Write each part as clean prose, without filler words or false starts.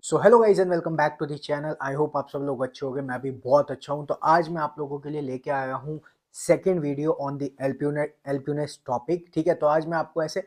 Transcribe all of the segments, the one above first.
So hello guys and welcome back to the channel. I hope आप सब लोग अच्छे होंगे। मैं भी बहुत अच्छा हूं। तो आज मैं आप लोगों के लिए लेके आया हूं second video on the LPUNEST topic. ठीक है, तो आज मैं आपको ऐसे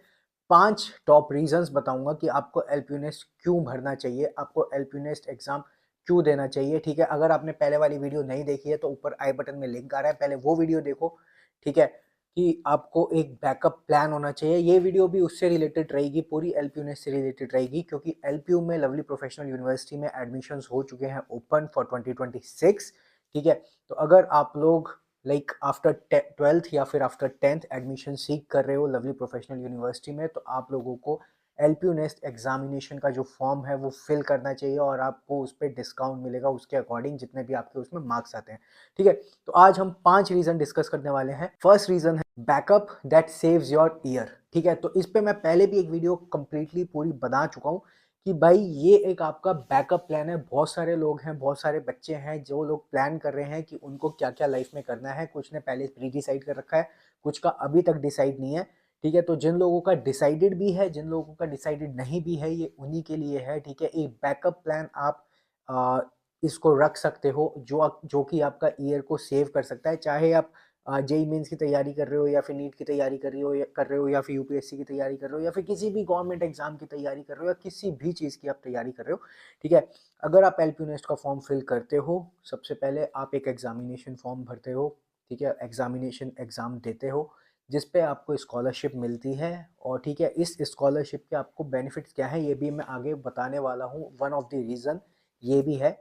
5 टॉप रीजंस बताऊंगा कि आपको एलप्यूनेस क्यों भरना चाहिए, आपको एलप्यूनेस एग्जाम क्यों देना चाहिए। ठीक है, अगर आपने पहले वाली वीडियो नहीं देखी है तो ऊपर आई बटन में लिंक आ रहा है, पहले वो वीडियो देखो। ठीक है, कि आपको एक बैकअप प्लान होना चाहिए। ये वीडियो भी उससे रिलेटेड रहेगी, पूरी एलपीयूनेस से रिलेटेड रहेगी, क्योंकि एलपीयू में लवली प्रोफेशनल यूनिवर्सिटी में एडमिशन्स हो चुके हैं ओपन फॉर 2026। ठीक है, तो अगर आप लोग लाइक आफ्टर 12th या फिर आफ्टर 10th एडमिशन सीख कर रहे हो लवली प्रोफेशनल यूनिवर्सिटी में, तो आप लोगों को एलपीयू नेस्ट एग्जामिनेशन का जो फॉर्म है वो फिल करना चाहिए और आपको उस पर डिस्काउंट मिलेगा उसके अकॉर्डिंग जितने भी आपके उसमें मार्क्स आते हैं। ठीक है, तो आज हम 5 रीजन डिस्कस करने वाले हैं। फर्स्ट रीजन है backup that saves your year. ठीक है, तो इस पे मैं पहले भी एक वीडियो कंप्लीटली पूरी बना चुका हूँ कि भाई ये एक आपका बैकअप प्लान है। बहुत सारे लोग हैं, बहुत सारे बच्चे हैं जो लोग प्लान कर रहे हैं कि उनको क्या क्या लाइफ में करना है। कुछ ने पहले प्री डिसाइड कर रखा है, कुछ का अभी तक डिसाइड नहीं है। ठीक है, तो जिन लोगों का डिसाइडेड भी है, जिन लोगों का डिसाइडेड नहीं भी है, ये उन्हीं के लिए है। ठीक है, एक बैकअप प्लान आप इसको रख सकते हो जो कि आपका ईयर को सेव कर सकता है। चाहे आप जेई मेंस की तैयारी कर रहे हो या फिर नीट की तैयारी कर रहे हो या फिर यूपीएससी की तैयारी कर रहे हो या फिर किसी भी गवर्नमेंट एग्जाम की तैयारी कर रहे हो या किसी भी चीज़ की आप तैयारी कर रहे हो। ठीक है, अगर आप एलपी नेस्ट का फॉर्म फिल करते हो, सबसे पहले आप एक एग्जामिनेशन फॉर्म भरते हो। ठीक है, एग्जामिनेशन एग्जाम देते हो जिस पे आपको स्कॉलरशिप मिलती है। और ठीक है, इस स्कॉलरशिप के आपको बेनिफिट्स क्या है ये भी मैं आगे बताने वाला हूँ। वन ऑफ द रीज़न ये भी है।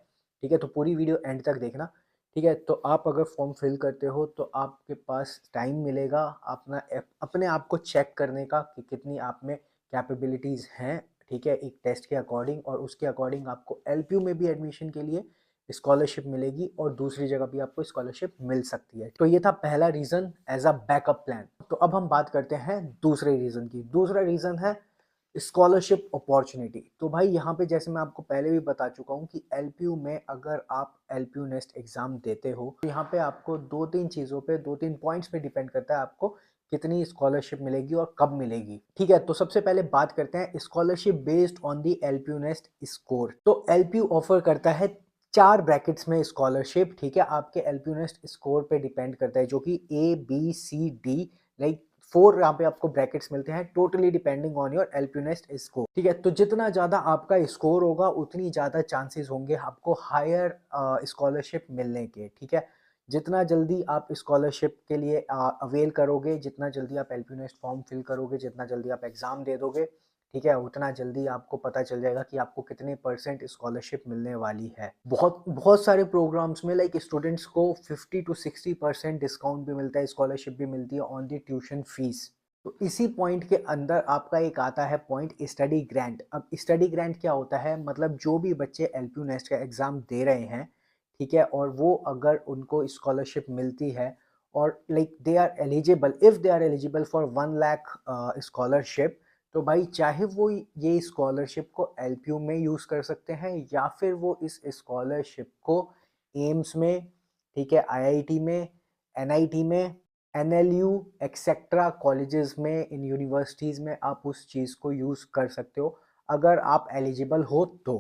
ठीक है, तो पूरी वीडियो एंड तक देखना। ठीक है, तो आप अगर फॉर्म फिल करते हो तो आपके पास टाइम मिलेगा अपने आप को चेक करने का कि कितनी आप में कैपेबिलिटीज़ हैं। ठीक है, एक टेस्ट के अकॉर्डिंग, और उसके अकॉर्डिंग आपको एलपीयू में भी एडमिशन के लिए स्कॉलरशिप मिलेगी और दूसरी जगह भी आपको स्कॉलरशिप मिल सकती है। तो ये था पहला reason as a backup plan. तो अब हम बात करते हैं दूसरे रीज़न की। दूसरा रीज़न है स्कॉलरशिप अपॉर्चुनिटी। तो भाई यहाँ पे जैसे मैं आपको पहले भी बता चुका हूँ कि एलपीयू में अगर आप एलपीयू नेस्ट एग्जाम देते हो तो यहाँ पे आपको दो तीन चीज़ों पे, दो तीन पॉइंट्स पे डिपेंड करता है आपको कितनी स्कॉलरशिप मिलेगी और कब मिलेगी। ठीक है, तो सबसे पहले बात करते हैं scholarship based on the LPU NEST score. तो एलपीयू ऑफर करता है 4 ब्रैकेट्स में स्कॉलरशिप। ठीक है, आपके एलपीयू नेस्ट स्कोर पे डिपेंड करता है, जो कि A B C D like 4 यहाँ पे आपको ब्रैकेट्स मिलते हैं, totally depending on your LPUNEST score. ठीक है, तो जितना ज़्यादा आपका स्कोर होगा उतनी ज़्यादा चांसेस होंगे आपको हायर स्कॉलरशिप मिलने के। ठीक है, जितना जल्दी आप स्कॉलरशिप के लिए अवेल करोगे, जितना जल्दी आप एलपीनेस्ट फॉर्म फिल करोगे, जितना जल्दी आप एग्ज़ाम दे दोगे, ठीक है, उतना जल्दी आपको पता चल जाएगा कि आपको कितने परसेंट स्कॉलरशिप मिलने वाली है। बहुत बहुत सारे प्रोग्राम्स में लाइक स्टूडेंट्स को 50 to 60% डिस्काउंट भी मिलता है, स्कॉलरशिप भी मिलती है ऑन दी ट्यूशन फीस। तो इसी पॉइंट के अंदर आपका एक आता है पॉइंट स्टडी ग्रांट। अब स्टडी ग्रांट क्या होता है, मतलब जो भी बच्चे एलपीयू नेस्ट का एग्ज़ाम दे रहे हैं, ठीक है, और वो अगर उनको स्कॉलरशिप मिलती है और like they are eligible, if they are eligible for 1 lakh scholarship, तो भाई चाहे वो ये स्कॉलरशिप को एलपीयू में यूज़ कर सकते हैं या फिर वो इस स्कॉलरशिप को एम्स में, ठीक है, आईआईटी में, एनआईटी में, एनएलयू एक्सेट्रा कॉलेजेस में, इन यूनिवर्सिटीज़ में आप उस चीज़ को यूज़ कर सकते हो अगर आप एलिजिबल हो तो।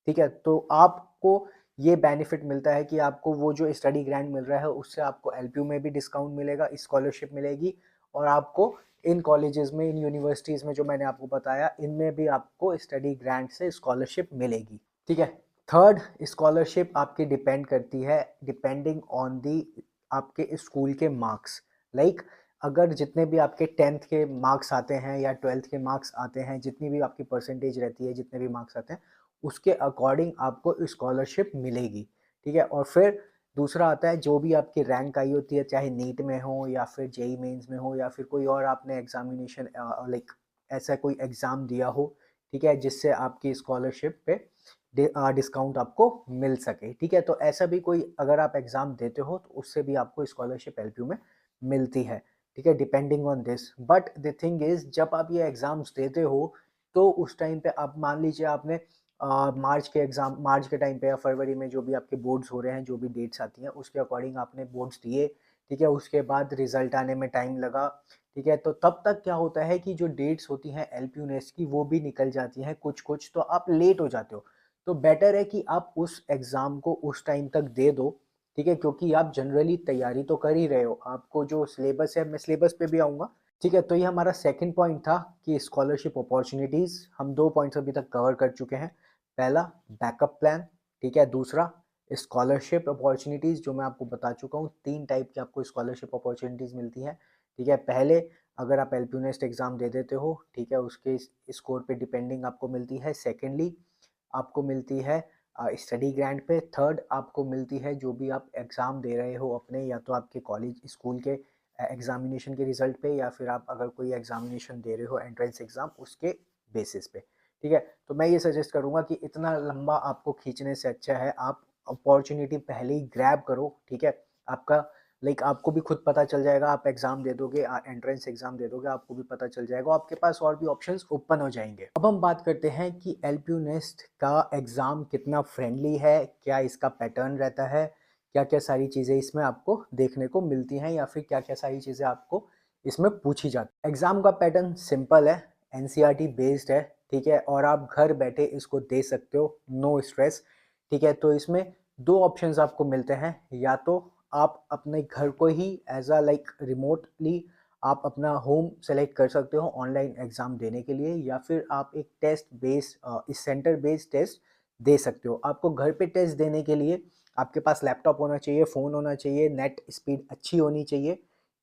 ठीक है, तो आपको ये बेनिफिट मिलता है कि आपको वो जो स्टडी ग्रांट मिल रहा है उससे आपको एलपीयू में भी डिस्काउंट मिलेगा, स्कॉलरशिप मिलेगी, और आपको इन कॉलेजेस में, इन यूनिवर्सिटीज़ में जो मैंने आपको बताया, इनमें भी आपको स्टडी ग्रांट से स्कॉलरशिप मिलेगी। ठीक है, थर्ड, स्कॉलरशिप आपकी डिपेंड करती है डिपेंडिंग ऑन दी आपके स्कूल के मार्क्स। लाइक अगर जितने भी आपके 10th के मार्क्स आते हैं या 12th के मार्क्स आते हैं, जितनी भी आपकी परसेंटेज रहती है, जितने भी मार्क्स आते हैं, उसके अकॉर्डिंग आपको स्कॉलरशिप मिलेगी। ठीक है, और फिर दूसरा आता है जो भी आपकी रैंक आई होती है, चाहे नीट में हो या फिर जेई मेंस में हो या फिर कोई और आपने एग्जामिनेशन लाइक ऐसा कोई एग्ज़ाम दिया हो, ठीक है, जिससे आपकी स्कॉलरशिप पे डिस्काउंट आपको मिल सके। ठीक है, तो ऐसा भी कोई अगर आप एग्ज़ाम देते हो तो उससे भी आपको स्कॉलरशिप एलपीयू में मिलती है। ठीक है, depending on this. But the thing is, जब आप ये एग्ज़ाम्स देते हो तो उस टाइम पे आप मान लीजिए आपने मार्च के टाइम पे या फरवरी में जो भी आपके बोर्ड्स हो रहे हैं, जो भी डेट्स आती हैं उसके अकॉर्डिंग आपने बोर्ड्स दिए। ठीक है, उसके बाद रिजल्ट आने में टाइम लगा। ठीक है, तो तब तक क्या होता है कि जो डेट्स होती हैं एलपीयू नेस्ट की वो भी निकल जाती हैं कुछ कुछ, तो आप लेट हो जाते हो। तो बेटर है कि आप उस एग्ज़ाम को उस टाइम तक दे दो, ठीक है? क्योंकि आप जनरली तैयारी तो कर ही रहे हो, आपको जो सिलेबस है, मैं सिलेबस पे भी आऊँगा, ठीक है? तो ये हमारा सेकंड पॉइंट था कि स्कॉलरशिप अपॉर्च्युनिटीज़, हम 2 पॉइंट्स अभी तक कवर कर चुके हैं। पहला बैकअप प्लान, ठीक है? दूसरा स्कॉलरशिप अपॉर्च्युनिटीज़, जो मैं आपको बता चुका हूँ, 3 टाइप की आपको स्कॉलरशिप अपॉर्च्युनिटीज़ मिलती हैं, ठीक है? पहले अगर आप एलपीयूनेस्ट एग्ज़ाम दे देते हो, ठीक है? उसके स्कोर पे डिपेंडिंग आपको मिलती है। सेकेंडली आपको मिलती है स्टडी ग्रांट पे। थर्ड आपको मिलती है जो भी आप एग्ज़ाम दे रहे हो अपने, या तो आपके कॉलेज स्कूल के एग्ज़ामिनेशन के रिज़ल्ट पे, या फिर आप अगर कोई एग्ज़ामिनेशन दे रहे हो एंट्रेंस एग्ज़ाम, उसके बेसिस पे, ठीक है? तो मैं ये सजेस्ट करूँगा कि इतना लंबा आपको खींचने से अच्छा है आप अपॉर्च्युनिटी पहले ही ग्रैब करो, ठीक है? आपका आपको भी खुद पता चल जाएगा, आप एग्ज़ाम दे दोगे, एंट्रेंस एग्ज़ाम दे दोगे, आपको भी पता चल जाएगा, आपके पास और भी ऑप्शंस ओपन हो जाएँगे। अब हम बात करते हैं कि एलपीयू नेस्ट का एग्ज़ाम कितना फ्रेंडली है, क्या इसका पैटर्न रहता है, क्या-क्या सारी चीज़ें इसमें आपको देखने को मिलती हैं, या फिर क्या-क्या सारी चीज़ें आपको इसमें पूछी जाती हैं। एग्ज़ाम का पैटर्न सिंपल है, एनसीईआरटी बेस्ड है, ठीक है? और आप घर बैठे इसको दे सकते हो, नो स्ट्रेस, ठीक है? तो इसमें 2 ऑप्शंस आपको मिलते हैं, या तो आप अपने घर को ही एज़ रिमोटली आप अपना होम सेलेक्ट कर सकते हो ऑनलाइन एग्ज़ाम देने के लिए, या फिर आप एक टेस्ट बेस इस सेंटर बेस्ड टेस्ट दे सकते हो। आपको घर पे टेस्ट देने के लिए आपके पास लैपटॉप होना चाहिए, फ़ोन होना चाहिए, नेट स्पीड अच्छी होनी चाहिए,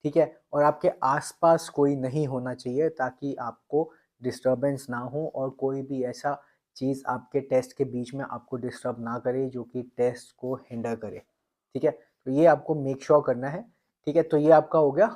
ठीक है? और आपके आस-पास कोई नहीं होना चाहिए, ताकि आपको डिस्टर्बेंस ना हो और कोई भी ऐसा चीज़ आपके टेस्ट के बीच में आपको डिस्टर्ब ना करे जो कि टेस्ट को हिंडर करे, ठीक है? तो ये आपको मेक श्योर करना है, ठीक है? तो ये आपका हो गया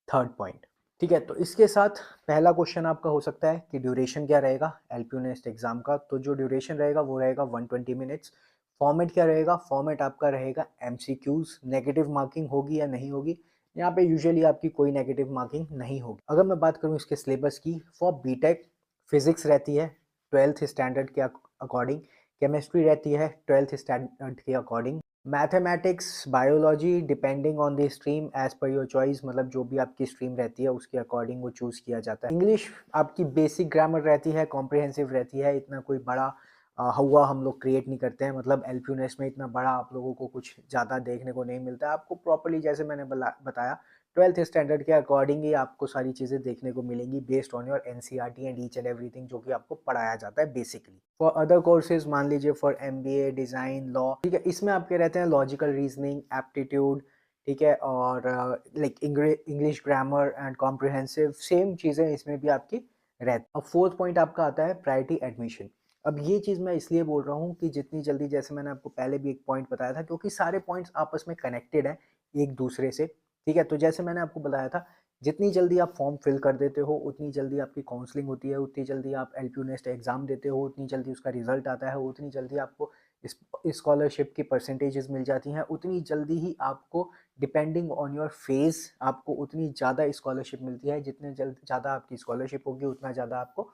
थर्ड पॉइंट, ठीक है? तो इसके साथ पहला क्वेश्चन आपका हो सकता है कि ड्यूरेशन क्या रहेगा एलपीयू नेस्ट एग्ज़ाम का? तो जो ड्यूरेशन रहेगा वो रहेगा 120 मिनट्स। फॉर्मेट क्या रहेगा? फॉर्मेट आपका रहेगा एमसीक्यूज़, नेगेटिव मार्किंग होगी या नहीं होगी? यहाँ पे यूजुअली आपकी कोई नेगेटिव मार्किंग नहीं होगी। अगर मैं बात करूँ इसके सिलेबस की, फॉर बीटेक फिज़िक्स रहती है 12th स्टैंडर्ड के अकॉर्डिंग, केमिस्ट्री रहती है 12th स्टैंडर्ड के according, mathematics, biology depending on the stream as per your choice, मतलब जो भी आपकी स्ट्रीम रहती है उसके अकॉर्डिंग वो चूज़ किया जाता है। इंग्लिश आपकी बेसिक ग्रामर रहती है, कॉम्प्रिहेंसिव रहती है, इतना कोई बड़ा हौवा हम लोग क्रिएट नहीं करते हैं, मतलब एलपीयू नेस्ट में इतना बड़ा आप लोगों को कुछ ज़्यादा देखने को नहीं मिलता है। आपको प्रॉपर्ली जैसे मैंने बताया 12th स्टैंडर्ड के अकॉर्डिंग ही आपको सारी चीज़ें देखने को मिलेंगी, based on your NCERT and each and everything, जो कि आपको पढ़ाया जाता है बेसिकली। फॉर अदर कोर्सेज मान लीजिए फॉर एमबीए, डिज़ाइन, लॉ, ठीक है? इसमें आपके रहते हैं लॉजिकल रीजनिंग, एप्टीट्यूड, ठीक है? और English grammar and comprehensive, same चीज़ें इसमें भी आपकी रहती। अब फोर्थ पॉइंट आपका आता है प्रायोरिटी एडमिशन। अब ये चीज़ मैं इसलिए बोल रहा हूँ कि जितनी जल्दी, जैसे मैंने आपको पहले भी एक पॉइंट बताया था, क्योंकि सारे पॉइंट्स आपस में कनेक्टेड हैं एक दूसरे से, ठीक है? तो जैसे मैंने आपको बताया था, जितनी जल्दी आप फॉर्म फिल कर देते हो, उतनी जल्दी आपकी काउंसलिंग होती है, उतनी जल्दी आप एलपीयू नेस्ट एग्ज़ाम देते हो, उतनी जल्दी उसका रिजल्ट आता है, उतनी जल्दी आपको स्कॉलरशिप की परसेंटेजेस मिल जाती हैं, उतनी जल्दी ही आपको डिपेंडिंग ऑन योर फेज़ आपको उतनी ज़्यादा स्कॉलरशिप मिलती है। जितने ज़्यादा आपकी स्कॉलरशिप होगी, उतना ज़्यादा आपको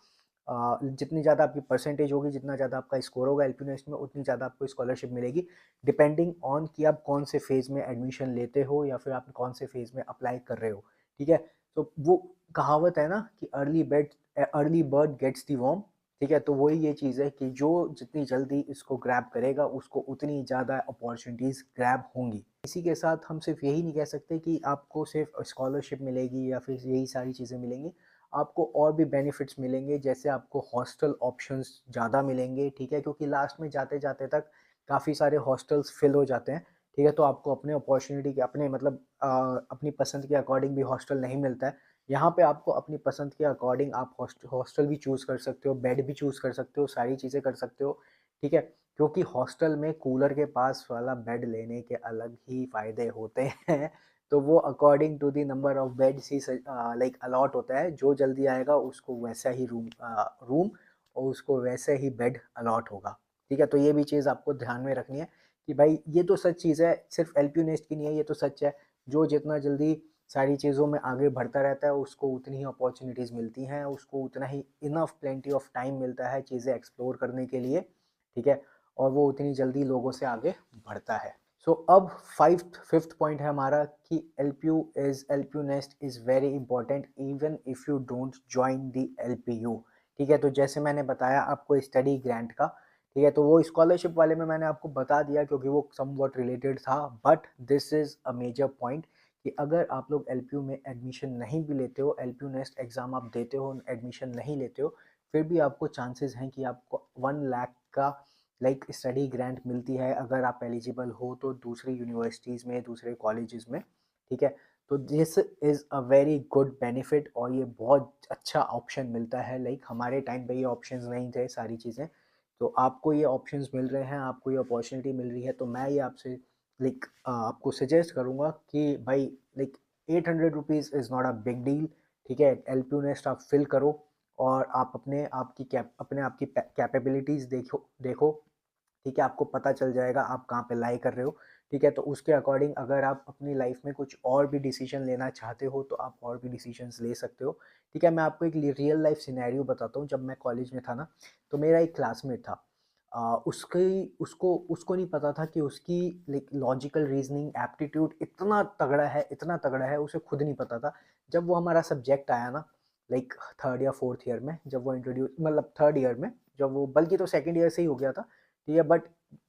जितनी ज़्यादा आपकी परसेंटेज होगी, जितना ज़्यादा आपका स्कोर होगा एलपीयू नेस्ट में, उतनी ज़्यादा आपको स्कॉलरशिप मिलेगी, डिपेंडिंग ऑन कि आप कौन से फेज़ में एडमिशन लेते हो, या फिर आप कौन से फेज़ में अप्लाई कर रहे हो, ठीक है? तो वो कहावत है ना कि early bird gets the worm, ठीक है? तो वही ये चीज़ है कि जो जितनी जल्दी इसको ग्रैब करेगा, उसको उतनी ज़्यादा अपॉर्चुनिटीज़ ग्रैब होंगी। इसी के साथ हम सिर्फ यही नहीं कह सकते कि आपको सिर्फ स्कॉलरशिप मिलेगी या फिर यही सारी चीज़ें मिलेंगी, आपको और भी बेनिफिट्स मिलेंगे, जैसे आपको हॉस्टल ऑप्शंस ज़्यादा मिलेंगे, ठीक है? क्योंकि लास्ट में जाते-जाते तक काफ़ी सारे हॉस्टल्स फिल हो जाते हैं, ठीक है? तो आपको अपने अपॉर्चुनिटी के अपने अपनी पसंद के अकॉर्डिंग भी हॉस्टल नहीं मिलता है। यहाँ पे आपको अपनी पसंद के अकॉर्डिंग आप हॉस्टल भी चूज़ कर सकते हो, बेड भी चूज़ कर सकते हो, सारी चीज़ें कर सकते हो, ठीक है? क्योंकि हॉस्टल में कूलर के पास वाला बेड लेने के अलग ही फ़ायदे होते हैं। तो वो according to the number of beds ही अलॉट होता है, जो जल्दी आएगा उसको वैसा ही रूम और उसको वैसे ही बेड अलॉट होगा, ठीक है? तो ये भी चीज़ आपको ध्यान में रखनी है कि भाई ये तो सच चीज़ है, सिर्फ एलपीयू नेस्ट की नहीं है, ये तो सच है, जो जितना जल्दी सारी चीज़ों में आगे बढ़ता रहता है, उसको उतनी ही अपॉर्चुनिटीज़ मिलती हैं, उसको उतना ही इनफ प्लेंटी ऑफ टाइम मिलता है चीज़ें एक्सप्लोर करने के लिए, ठीक है? और वो उतनी जल्दी लोगों से आगे बढ़ता है। सो अब फिफ्थ पॉइंट है हमारा कि LPU nest is very important even if you don't join the LPU, ठीक है? तो जैसे मैंने बताया आपको स्टडी ग्रांट का, ठीक है, तो वो स्कॉलरशिप वाले में मैंने आपको बता दिया क्योंकि वो समवॉट रिलेटेड था, but this is a major point कि अगर आप लोग एलपीयू में एडमिशन नहीं भी लेते हो, एलपीयू नेक्स्ट एग्ज़ाम आप देते हो, एडमिशन नहीं लेते हो, फिर भी आपको चांसेस हैं कि आपको 1 लाख का लाइक स्टडी ग्रांट मिलती है अगर आप एलिजिबल हो तो दूसरी यूनिवर्सिटीज़ में, दूसरे कॉलेजेस में, ठीक है। तो this is a very good benefit और ये बहुत अच्छा ऑप्शन मिलता है। लाइक हमारे टाइम पे ये ऑप्शंस नहीं थे सारी चीज़ें, तो आपको ये ऑप्शंस मिल रहे हैं, आपको ये अपॉर्चुनिटी मिल रही है, तो मैं ये आपसे लाइक आपको सजेस्ट करूँगा कि भाई like 800 rupees is not a big deal, ठीक है। एलपीयू नेस्ट आप फिल करो और आप अपने आप की कैपेबिलिटीज़ देखो, ठीक है, आपको पता चल जाएगा आप कहाँ पे लाई कर रहे हो, ठीक है। तो उसके अकॉर्डिंग अगर आप अपनी लाइफ में कुछ और भी डिसीजन लेना चाहते हो तो आप और भी डिसीजंस ले सकते हो, ठीक है। मैं आपको एक रियल लाइफ सिनेरियो बताता हूँ। जब मैं कॉलेज में था ना, तो मेरा एक क्लासमेट था, उसकी उसको उसको नहीं पता था कि उसकी लाइक लॉजिकल रीजनिंग एप्टीट्यूड इतना तगड़ा है, उसे खुद नहीं पता था। जब वो हमारा सब्जेक्ट आया ना, लाइक थर्ड या फोर्थ ईयर में, जब वो इंट्रोड्यूस मतलब थर्ड ईयर में, जब वो बल्कि तो सेकेंड ईयर से ही हो गया था, ठीक है। बट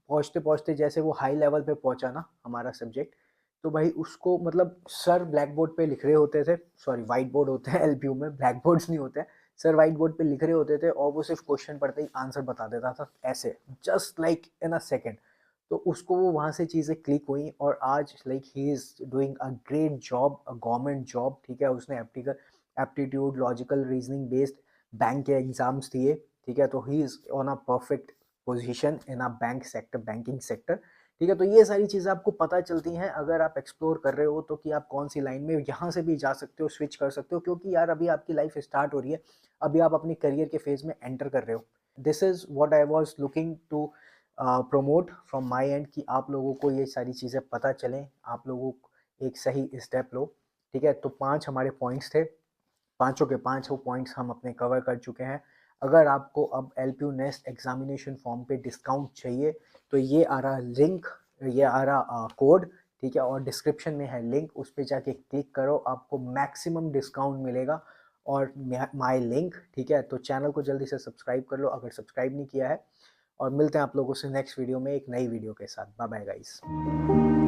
पहुँचते पहुँचते जैसे वो हाई लेवल पे पहुँचा ना हमारा सब्जेक्ट, तो भाई उसको मतलब सर ब्लैक बोर्ड पे लिख रहे होते थे, सॉरी वाइट बोर्ड होते हैं एलपीयू में, ब्लैक बोर्ड्स नहीं होते हैं। सर वाइट बोर्ड पे लिख रहे होते थे और वो सिर्फ क्वेश्चन पढ़ते ही आंसर बता देता था ऐसे, just like in a second. तो उसको वो वहाँ से चीज़ें क्लिक हुई और आज like he is doing a great job, a government job, ठीक है। उसने aptitude logical reasoning based bank के एग्जाम्स दिए, ठीक है। तो he is on a perfect position in a banking sector, ठीक है। तो ये सारी चीज़ें आपको पता चलती हैं अगर आप एक्सप्लोर कर रहे हो तो, कि आप कौन सी लाइन में यहाँ से भी जा सकते हो, स्विच कर सकते हो, क्योंकि यार अभी आपकी लाइफ स्टार्ट हो रही है, अभी आप अपनी करियर के फेज में एंटर कर रहे हो। This is what I was looking to promote from my end, कि आप लोगों को ये सारी चीज़ें पता चलें, आप लोगों को एक सही स्टेप लो, ठीक है। तो 5 हमारे पॉइंट्स थे, पाँचों के पाँचों पॉइंट्स हम अपने कवर कर चुके हैं। अगर आपको अब एलपीयू नेक्स्ट एग्जामिनेशन फॉर्म पे डिस्काउंट चाहिए तो ये आ रहा लिंक, ये आ रहा कोड, ठीक है, और डिस्क्रिप्शन में है लिंक, उस पर जाके क्लिक करो, आपको मैक्सिमम डिस्काउंट मिलेगा। और माय लिंक, ठीक है। तो चैनल को जल्दी से सब्सक्राइब कर लो अगर सब्सक्राइब नहीं किया है, और मिलते हैं आप लोगों से नेक्स्ट वीडियो में एक नई वीडियो के साथ। Bye bye guys.